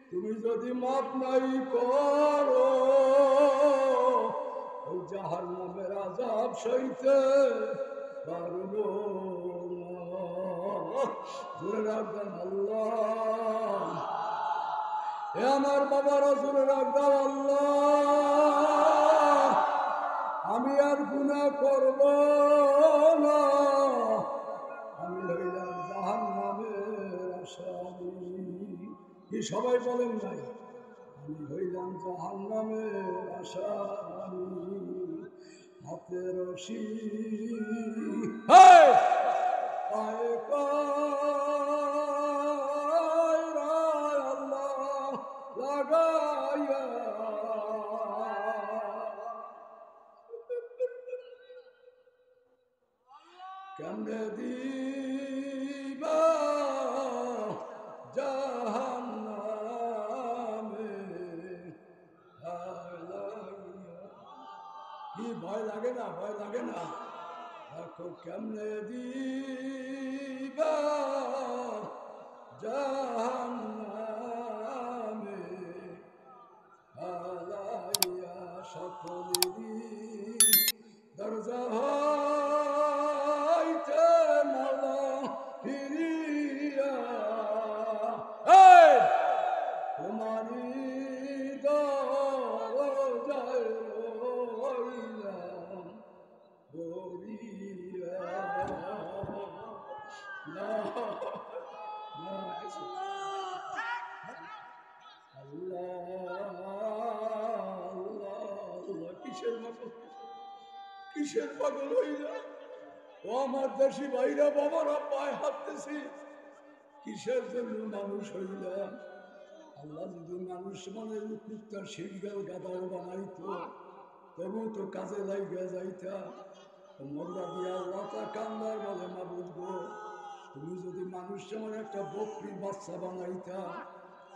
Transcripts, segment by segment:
তুমি যদি মাপ নাই করো ওই জাহান্নামের আযাব সইতে পারবো না। জোরে রাখবেন আল্লাহ। এ আমার বাবারা জোরে রাখবেন আল্লাহ। আমি আর গুনাহ করব না, আমি হইলাম জাহান্নামের আসামি। কি সবাই বলেন নাই? আমি হইলাম জাহান্নামের আসামি। হাতে রশি পায়ে কয়রায় আল্লাহ লাগাইয়া কেমনে দিবা জাহান্নামে হালাইয়া। কি ভয় লাগে না? ভয় লাগে না? দেখো কেমনে দিবা জাহান্নামে হালাইয়া। সকলেরই দরজা হইতে মালা ফিরিয়া তোমারি দরজায় রইলাম বলিয়া। কিসের পাগল হইলা? ও আমার দেশি ভাইরা বাবারা পায়ে হাঁটতেছি, কিসের জন্য মানুষ হইলাম? আল্লাহ যদি মানুষ মনে কুত্তার শিরগাল গাদাও বানাইতো তবু তো কাজে লাইগা যাইতা। মোল্লা দিয়া আল্লাহ তা কান্দার বলে মাবুদ গো, তুমি যদি মানুষ যেমন একটা বকরির বাচ্চা বানাইতা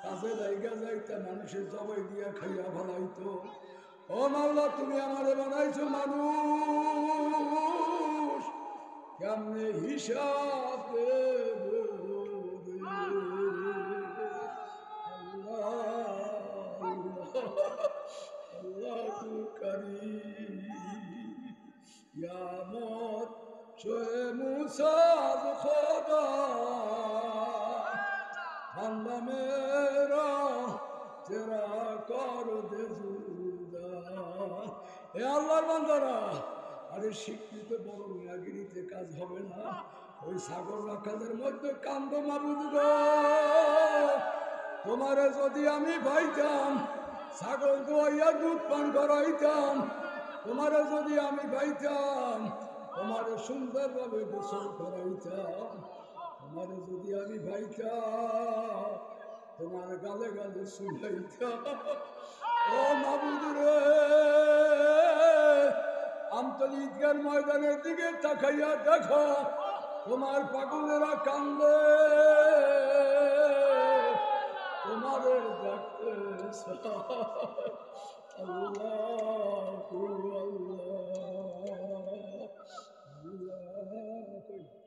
কাজে লাইগা যাইতা, মানুষের জবাই দিয়া খাইয়া ভালাইতো। ও মাওলা তুমি আমারে বানাইছো মানুষ, কেমনে হিসাব দেব রে? আল্লাহ কারীম ইয়ামত শোয়ে মুসাদ খোদা বান্দা মেরা তেরা কর দে জুদা। এ আল্লাহর বান্দারা, আরে স্বীকৃত বড় মিয়াগিরিতে কাজ হবে না। ওই সাগর রাখাদের মধ্যে কান্দ মাবুদ গো, তোমারে যদি আমি পাইতাম ছাগল দোয়াইয়া দুধ পান করাইতাম, তোমারে যদি আমি পাইতাম তোমারে সুন্দরভাবে গোসল করাইতাম, তোমারে যদি আমি পাইতাম তোমার গালে গালে শুনাইতাম। ও মাবুদ রে, আমতলী ঈদগার ময়দানের দিকে তাকাইয়া দেখো তোমার পাগলেরা কান্দে, তোমাদের দেখতে আল্লাহ আল্লাহ আল্লাহ।